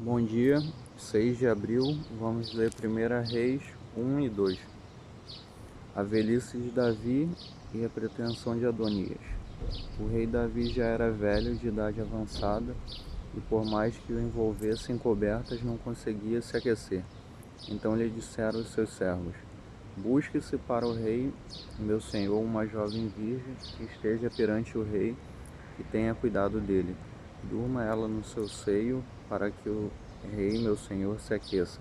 Bom dia, 6 de abril, vamos ler 1 Reis 1 e 2. A velhice de Davi e a pretensão de Adonias. O rei Davi já era velho, de idade avançada, e por mais que o envolvessem cobertas, não conseguia se aquecer. Então lhe disseram os seus servos: Busque-se para o rei, meu senhor, uma jovem virgem que esteja perante o rei e tenha cuidado dele. Durma ela no seu seio, para que o rei, meu senhor, se aqueça.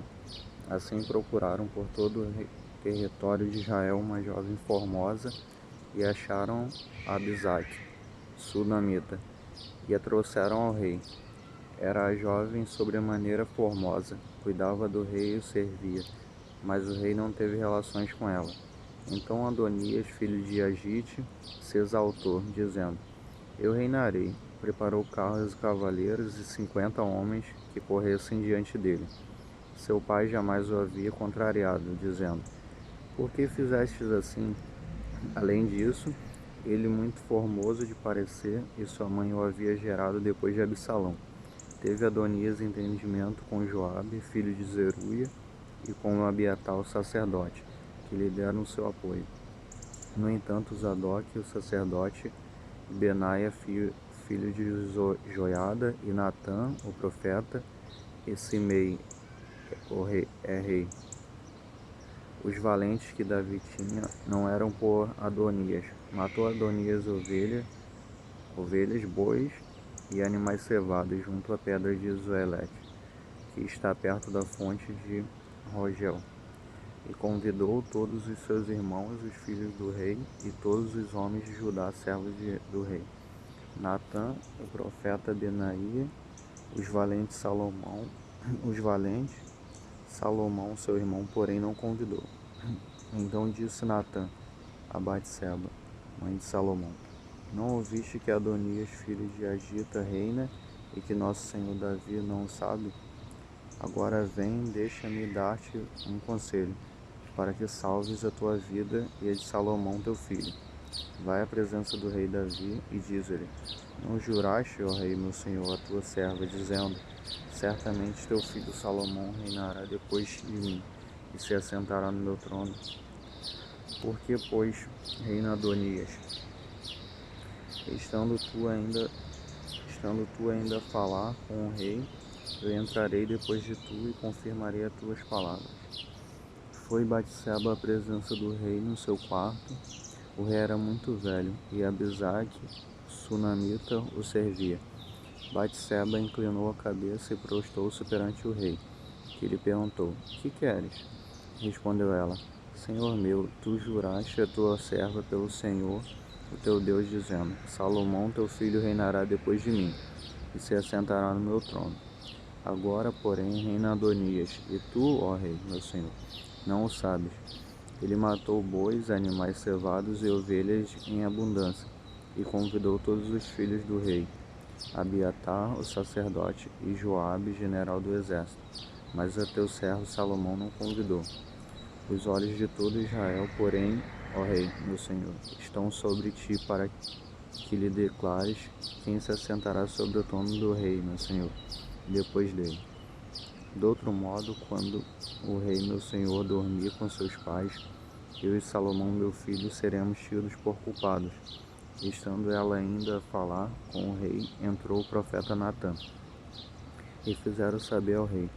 Assim procuraram por todo o território de Israel uma jovem formosa e acharam Abisaque, sunamita, e a trouxeram ao rei. Era a jovem sobremaneira formosa, cuidava do rei e o servia, mas o rei não teve relações com ela. Então Adonias, filho de Agite, se exaltou, dizendo: Eu reinarei. Preparou carros e cavaleiros e 50 homens que corressem diante dele. Seu pai jamais o havia contrariado, dizendo: Por que fizestes assim? Além disso, ele muito formoso de parecer, e sua mãe o havia gerado depois de Absalão. Teve Adonias entendimento com Joabe, filho de Zeruia, e com Abiatar, o sacerdote, que lhe deram seu apoio. No entanto, Zadok, o sacerdote, Benaia, filho de Joiada, e Natã, o profeta, e Simei, é rei. Os valentes que Davi tinha não eram por Adonias. Matou Adonias ovelhas, bois e animais cevados junto à pedra de Zoelete, que está perto da fonte de Rogel. E convidou todos os seus irmãos, os filhos do rei, e todos os homens de Judá, servos do rei. Natã, o profeta Benaia, os valentes, Salomão, seu irmão, porém não convidou. Então disse Natã a Batseba, mãe de Salomão: Não ouviste que Adonias, filho de Agita, reina, e que nosso senhor Davi não o sabe? Agora vem, deixa-me dar-te um conselho, para que salves a tua vida e a de Salomão teu filho. Vai à presença do rei Davi e diz-lhe: Não juraste, ó rei, meu senhor, a tua serva, dizendo: Certamente teu filho Salomão reinará depois de mim, e se assentará no meu trono? Por que, pois, reina Adonias? Estando tu ainda a falar com o rei, eu entrarei depois de tu e confirmarei as tuas palavras. Foi Batseba à presença do rei no seu quarto. O rei era muito velho, e Abisaque, sunamita, o servia. Batseba inclinou a cabeça e prostou-se perante o rei, que lhe perguntou: Que queres? Respondeu ela: Senhor meu, tu juraste a tua serva pelo Senhor, o teu Deus, dizendo: Salomão teu filho reinará depois de mim, e se assentará no meu trono. Agora, porém, reina Adonias, e tu, ó rei, meu senhor, não o sabes. Ele matou bois, animais cevados e ovelhas em abundância, e convidou todos os filhos do rei, Abiatar, o sacerdote, e Joabe, general do exército. Mas a teu servo Salomão não convidou. Os olhos de todo Israel, porém, ó rei, meu senhor, estão sobre ti para que lhe declares quem se assentará sobre o trono do rei, meu senhor, depois dele. De outro modo, quando o rei, meu senhor, dormir com seus pais, eu e Salomão, meu filho, seremos tidos por culpados. Estando ela ainda a falar com o rei, entrou o profeta Natã. E fizeram saber ao rei: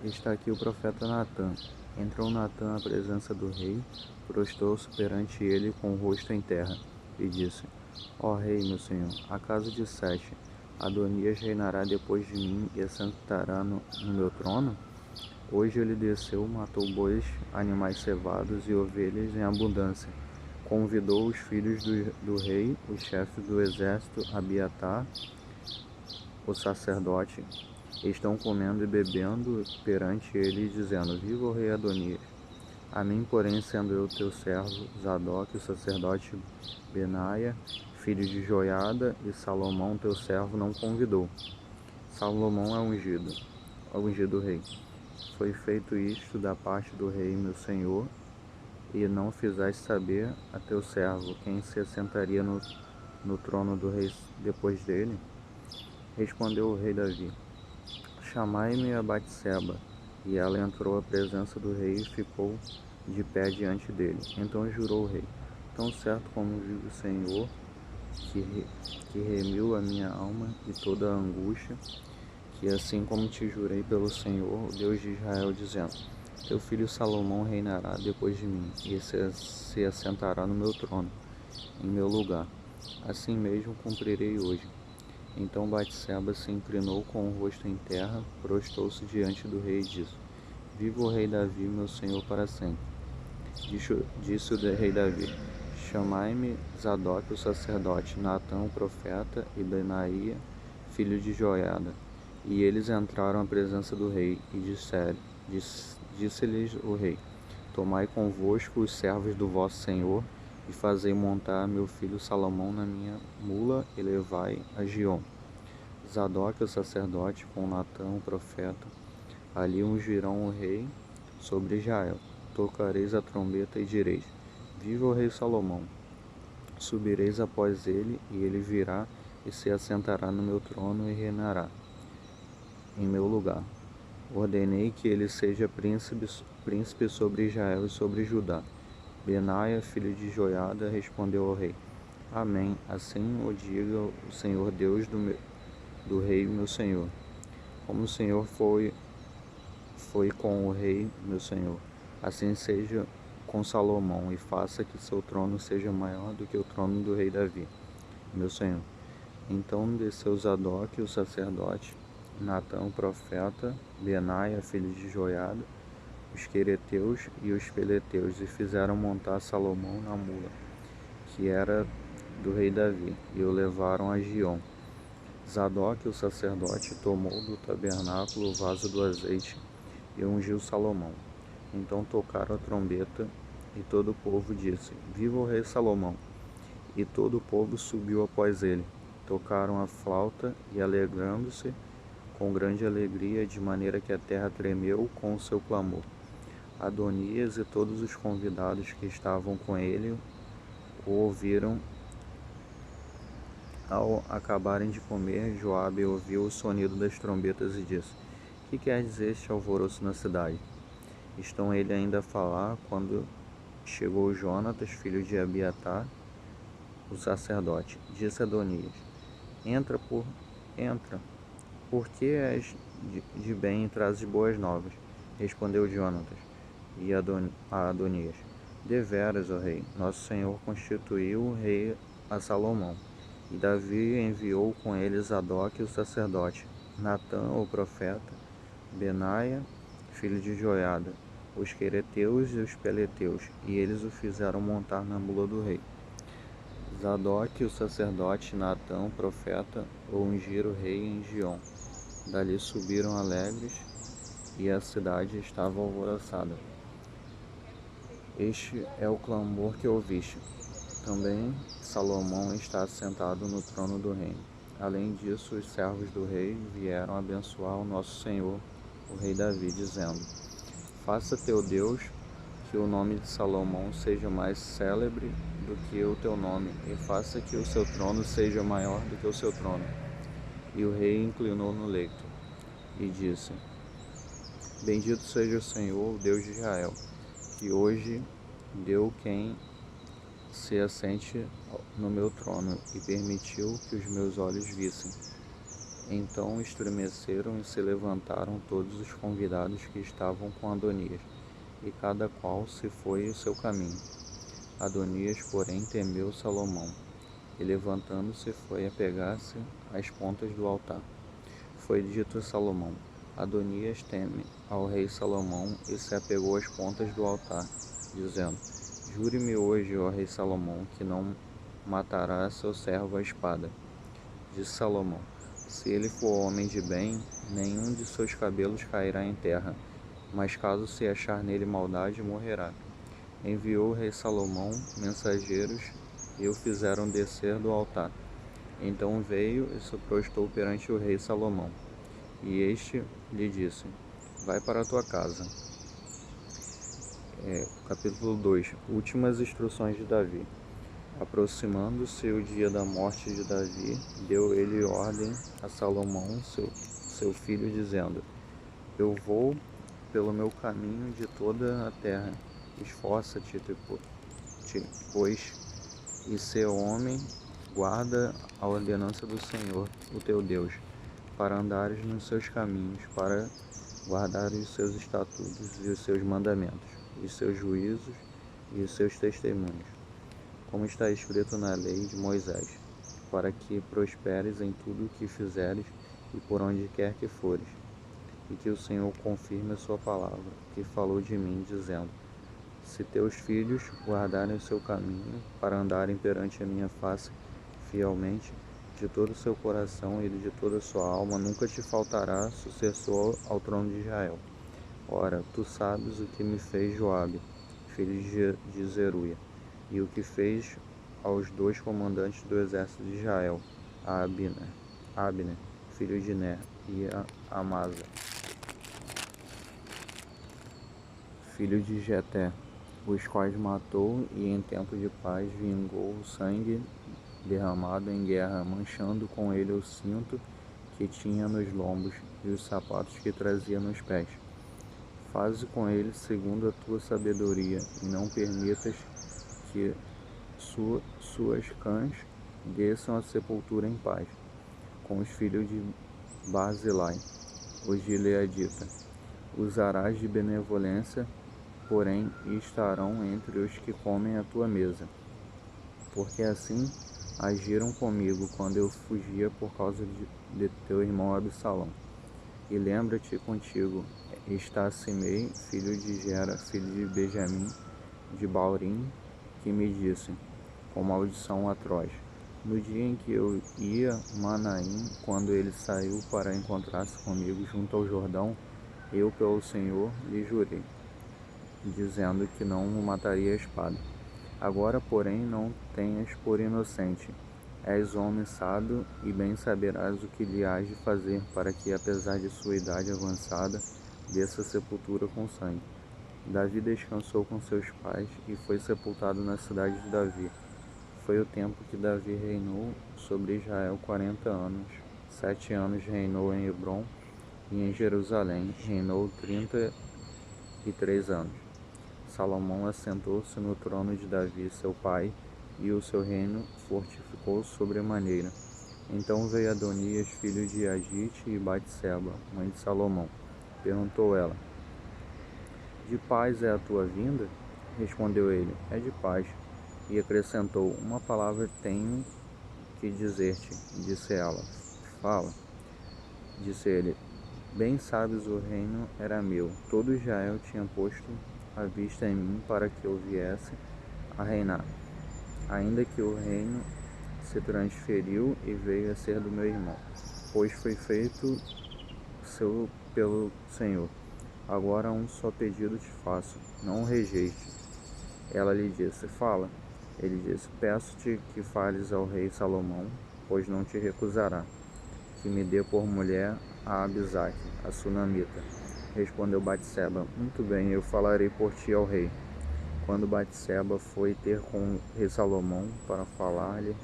Está aqui o profeta Natã. Entrou Natã à presença do rei, prostrou-se perante ele com o rosto em terra, e disse: Ó rei, meu senhor, acaso disseste: Adonias reinará depois de mim e assentará no meu trono? Hoje ele desceu, matou bois, animais cevados e ovelhas em abundância. Convidou os filhos do rei, os chefes do exército, Abiatar, o sacerdote, estão comendo e bebendo perante ele, dizendo: Viva o rei Adonias! A mim, porém, sendo eu teu servo, Zadok, o sacerdote, Benaia, filho de Joiada, e Salomão, teu servo, não convidou. Salomão é ungido rei. Foi feito isto da parte do rei, meu senhor, e não fizeste saber a teu servo quem se assentaria no trono do rei depois dele? Respondeu o rei Davi: chamai-me a Batseba. E ela entrou à presença do rei e ficou de pé diante dele. Então jurou o rei: tão certo como vive o Senhor, que remiu a minha alma e toda a angústia, que assim como te jurei pelo Senhor, o Deus de Israel, dizendo: teu filho Salomão reinará depois de mim, e se assentará no meu trono, em meu lugar. Assim mesmo cumprirei hoje. Então Batseba se inclinou com o rosto em terra, prostrou-se diante do rei e disse: viva o rei Davi, meu senhor, para sempre. Disse o rei Davi: chamai-me Zadok o sacerdote, Natã o profeta e Benaia, filho de Joiada. E eles entraram à presença do rei e disse-lhes o rei: tomai convosco os servos do vosso senhor e fazei montar meu filho Salomão na minha mula e levai a Giom. Zadok o sacerdote com Natã o profeta, ali ungirão o rei sobre Israel. Tocareis a trombeta e direis: viva o rei Salomão. Subireis após ele, e ele virá e se assentará no meu trono e reinará em meu lugar. Ordenei que ele seja príncipe sobre Israel e sobre Judá. Benaia, filho de Joiada, respondeu ao rei: amém, assim o diga o Senhor Deus do rei meu senhor. Como o Senhor foi com o rei meu senhor, assim seja com Salomão, e faça que seu trono seja maior do que o trono do rei Davi, meu senhor. Então desceu Zadok o sacerdote, Natã o profeta, Benaia, filho de Joiada, os quereteus e os peleteus, e fizeram montar Salomão na mula, que era do rei Davi, e o levaram a Giom. Zadok o sacerdote tomou do tabernáculo o vaso do azeite e ungiu Salomão. Então tocaram a trombeta, e todo o povo disse: viva o rei Salomão! E todo o povo subiu após ele. Tocaram a flauta e, alegrando-se com grande alegria, de maneira que a terra tremeu com o seu clamor. Adonias e todos os convidados que estavam com ele o ouviram. Ao acabarem de comer, Joabe ouviu o sonido das trombetas e disse: que quer dizer este alvoroço na cidade? Estão ele ainda a falar quando chegou Jonatas, filho de Abiatar, o sacerdote. Disse Adonias: entra, porque és de bem e trazes boas novas. Respondeu Jonatas e a Adonias: deveras, ó rei, nosso senhor constituiu o rei a Salomão. E Davi enviou com ele Zadok o sacerdote, Natã o profeta, Benaia, filho de Joiada, os quereteus e os peleteus, e eles o fizeram montar na mula do rei. Zadok o sacerdote, Natã o profeta, o ungiram o rei em Giom. Dali subiram alegres, e a cidade estava alvoroçada. Este é o clamor que ouviste. Também Salomão está assentado no trono do reino. Além disso, os servos do rei vieram abençoar o nosso senhor, o rei Davi, dizendo: faça teu Deus que o nome de Salomão seja mais célebre do que o teu nome, e faça que o seu trono seja maior do que o seu trono. E o rei inclinou no leito e disse: bendito seja o Senhor, o Deus de Israel, que hoje deu quem se assente no meu trono e permitiu que os meus olhos vissem. Então estremeceram e se levantaram todos os convidados que estavam com Adonias, e cada qual se foi o seu caminho. Adonias, porém, temeu Salomão, e levantando-se foi apegar-se às pontas do altar. Foi dito a Salomão: Adonias teme ao rei Salomão, e se apegou às pontas do altar, dizendo: jure-me hoje, ó rei Salomão, que não matará seu servo à espada. Disse Salomão: se ele for homem de bem, nenhum de seus cabelos cairá em terra, mas caso se achar nele maldade, morrerá. Enviou o rei Salomão mensageiros, e o fizeram descer do altar. Então veio e se prostrou perante o rei Salomão. E este lhe disse: vai para a tua casa. Capítulo 2. Últimas instruções de Davi. Aproximando-se o dia da morte de Davi, deu ele ordem a Salomão, seu filho, dizendo: Eu vou pelo meu caminho de toda a terra. Esforça-te, pois, e ser homem, guarda a ordenança do Senhor, o teu Deus, para andares nos seus caminhos, para guardar os seus estatutos e os seus mandamentos, os seus juízos e os seus testemunhos, como está escrito na lei de Moisés, para que prosperes em tudo o que fizeres e por onde quer que fores, e que o Senhor confirme a sua palavra, que falou de mim, dizendo: Se teus filhos guardarem o seu caminho, para andarem perante a minha face fielmente, de todo o seu coração e de toda a sua alma, nunca te faltará sucessor ao trono de Israel. Ora, tu sabes o que me fez Joabe, filho de Zeruia, e o que fez aos dois comandantes do exército de Israel, a Abner, filho de Ner, e a Amasa, filho de Jeté, os quais matou, e em tempo de paz vingou o sangue derramado em guerra, manchando com ele o cinto que tinha nos lombos e os sapatos que trazia nos pés. Faze com ele segundo a tua sabedoria, e não permitas que suas cãs desçam à sepultura em paz, com os filhos de Barzilai, os gileadita. Usarás de benevolência, porém estarão entre os que comem a tua mesa, porque assim agiram comigo quando eu fugia por causa de teu irmão Absalão. E lembra-te contigo está Simei, filho de Gera, filho de Benjamim, de Baurim, que me disse, com maldição atroz: No dia em que eu ia Manaim, quando ele saiu para encontrar-se comigo junto ao Jordão, eu pelo Senhor lhe jurei, dizendo que não o mataria a espada. Agora, porém, não tenhas por inocente. És homem sábio e bem saberás o que lhe hás de fazer, para que, apesar de sua idade avançada, desça a sepultura com sangue. Davi descansou com seus pais e foi sepultado na cidade de Davi. Foi o tempo que Davi reinou sobre Israel 40 anos. 7 anos reinou em Hebrom, e em Jerusalém reinou 33 anos. Salomão assentou-se no trono de Davi, seu pai, e o seu reino fortificou sobremaneira. Então veio Adonias, filho de Agite, e Batseba, mãe de Salomão. Perguntou ela: De paz é a tua vinda? Respondeu ele: É de paz. E acrescentou: Uma palavra tenho que dizer-te. Disse ela: Fala. Disse ele: Bem sabes, o reino era meu. Todo Israel tinha posto a vista em mim para que eu viesse a reinar. Ainda que o reino se transferiu e veio a ser do meu irmão, pois foi feito pelo Senhor. Agora um só pedido te faço, não o rejeite. Ela lhe disse: Fala. Ele disse: Peço-te que fales ao rei Salomão, pois não te recusará, que me dê por mulher a Abisaque, a sunamita. Respondeu Batseba: Muito bem, eu falarei por ti ao rei. Quando Batseba foi ter com o rei Salomão para falar-lhe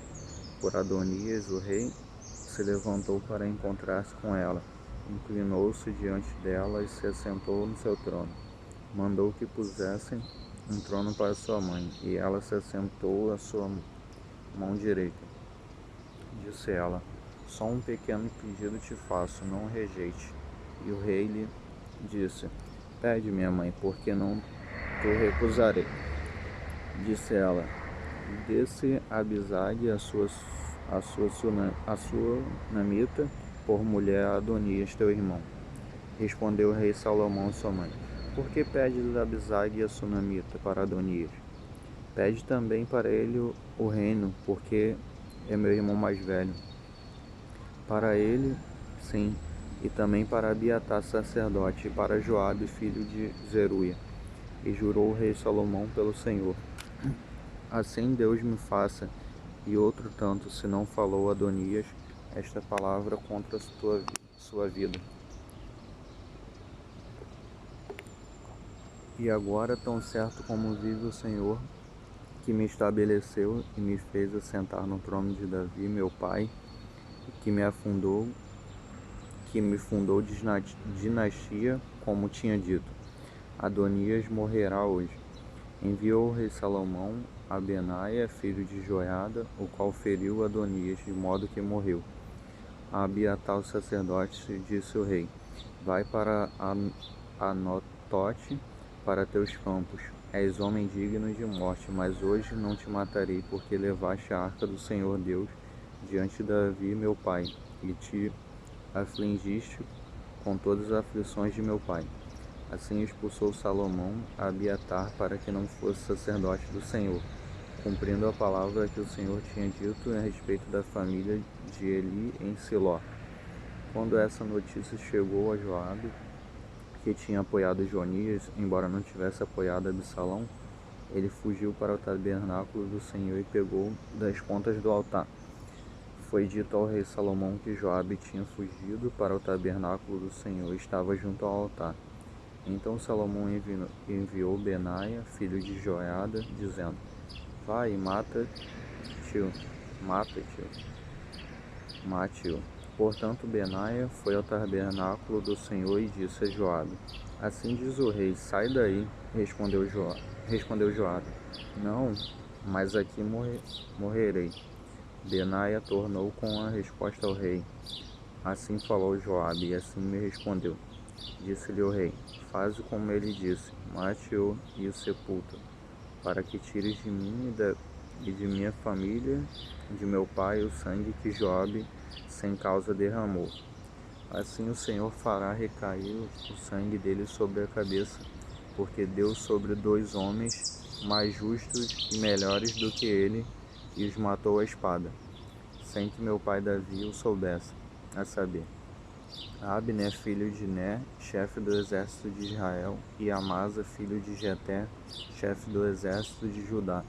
por Adonias, o rei se levantou para encontrar-se com ela, inclinou-se diante dela e se assentou no seu trono. Mandou que pusessem um trono para sua mãe, e ela se assentou à sua mão direita. Disse ela: Só um pequeno pedido te faço, não o rejeite. E o rei lhe disse: Pede, minha mãe, porque não te recusarei. Disse ela: Dê-se a Abisag, a sunamita, por mulher a Adonias, teu irmão. Respondeu o rei Salomão, sua mãe: Por que pedes a Abisag e a sunamita para Adonias? Pede também para ele o reino, porque é meu irmão mais velho. Para ele, sim, e também para Abiatar sacerdote, e para Joabe, filho de Zeruia. E jurou o rei Salomão pelo Senhor: Assim Deus me faça, e outro tanto, se não falou Adonias esta palavra contra sua vida. E agora, tão certo como vive o Senhor, que me estabeleceu e me fez assentar no trono de Davi, meu pai, que me fundou dinastia, como tinha dito. Adonias morrerá hoje. Enviou o rei Salomão a Benaia, filho de Joiada, o qual feriu Adonias, de modo que morreu. A Abiatar o sacerdote disse o rei: vai para Anotote, para teus campos. És homem digno de morte, mas hoje não te matarei, porque levaste a arca do Senhor Deus diante de Davi, meu pai, e te afligiste com todas as aflições de meu pai. Assim expulsou Salomão a Abiatar para que não fosse sacerdote do Senhor, cumprindo a palavra que o Senhor tinha dito a respeito da família de Eli em Siló. Quando essa notícia chegou a Joabe, que tinha apoiado Jonias, embora não tivesse apoiado Absalão, ele fugiu para o tabernáculo do Senhor e pegou das pontas do altar. Foi dito ao rei Salomão que Joabe tinha fugido para o tabernáculo do Senhor e estava junto ao altar. Então Salomão enviou Benaia, filho de Joiada, dizendo: vai e mate-o. Portanto, Benaia foi ao tabernáculo do Senhor e disse a Joabe: assim diz o rei, sai daí. Respondeu Joabe: não, mas aqui morrerei. Benaia tornou com a resposta ao rei: assim falou Joabe, e assim me respondeu. Disse-lhe o rei: faze como ele disse, mate-o e o sepulta, para que tires de mim e de minha família, de meu pai, o sangue que Joabe sem causa derramou. Assim o Senhor fará recair o sangue dele sobre a cabeça, porque deu sobre 2 homens mais justos e melhores do que ele, e os matou à espada, sem que meu pai Davi o soubesse, a saber, Abner, filho de Ner, chefe do exército de Israel, e Amasa, filho de Jeté, chefe do exército de Judá.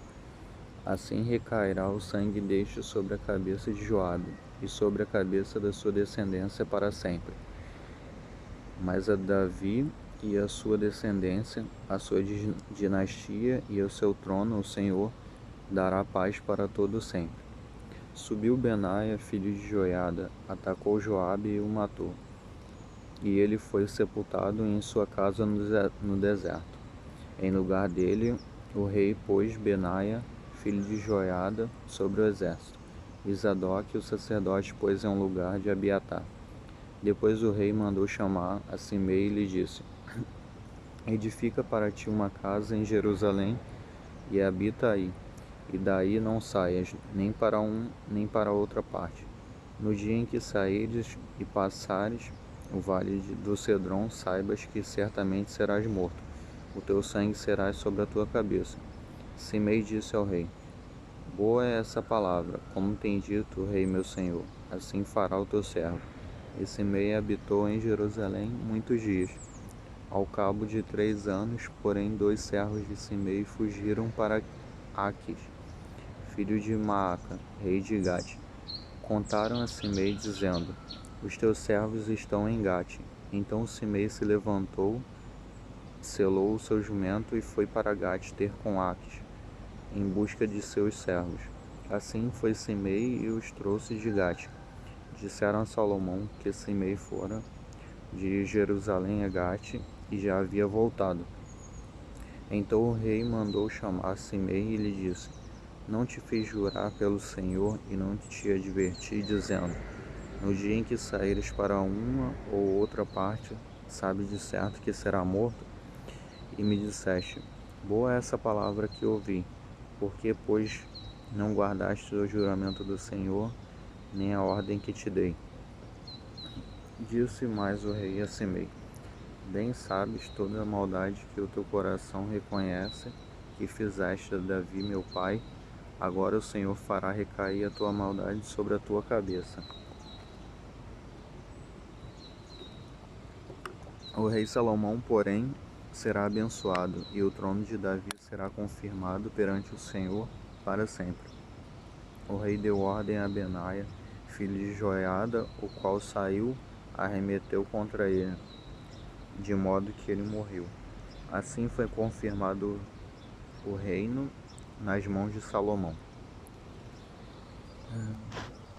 Assim recairá o sangue deste sobre a cabeça de Joabe, e sobre a cabeça da sua descendência para sempre. Mas a Davi e a sua descendência, a sua dinastia e o seu trono, o Senhor dará paz para todo sempre. Subiu Benaia, filho de Joiada, atacou Joabe e o matou. E ele foi sepultado em sua casa no deserto. Em lugar dele, o rei pôs Benaia, filho de Joiada, sobre o exército. E Zadok, o sacerdote, pôs em lugar de Abiatar. Depois o rei mandou chamar a Simei e lhe disse: edifica para ti uma casa em Jerusalém e habita aí, e daí não saias nem para nem para outra parte. No dia em que saíres e passares o vale do Cedron, saibas que certamente serás morto. O teu sangue será sobre a tua cabeça. Simei disse ao rei: boa é essa palavra, como tem dito o rei meu senhor, assim fará o teu servo. E Simei habitou em Jerusalém muitos dias. Ao cabo de 3 anos, porém, 2 servos de Simei fugiram para Aquis, filho de Maaca, rei de Gate. Contaram a Simei, dizendo: os teus servos estão em Gate. Então Simei se levantou, selou o seu jumento e foi para Gate ter com Aquis, em busca de seus servos. Assim foi Simei e os trouxe de Gate. Disseram a Salomão que Simei fora de Jerusalém a Gate e já havia voltado. Então o rei mandou chamar Simei e lhe disse: não te fiz jurar pelo Senhor e não te adverti, dizendo: no dia em que saíres para uma ou outra parte, sabe de certo que será morto? E me disseste: boa é essa palavra que ouvi, porque, pois, não guardaste o juramento do Senhor, nem a ordem que te dei. Disse mais o rei a Simei: bem sabes toda a maldade que o teu coração reconhece que fizeste a Davi meu pai. Agora o Senhor fará recair a tua maldade sobre a tua cabeça. O rei Salomão, porém, será abençoado, e o trono de Davi será confirmado perante o Senhor para sempre. O rei deu ordem a Benaia, filho de Joiada, o qual saiu, arremeteu contra ele, de modo que ele morreu. Assim foi confirmado o reino nas mãos de Salomão.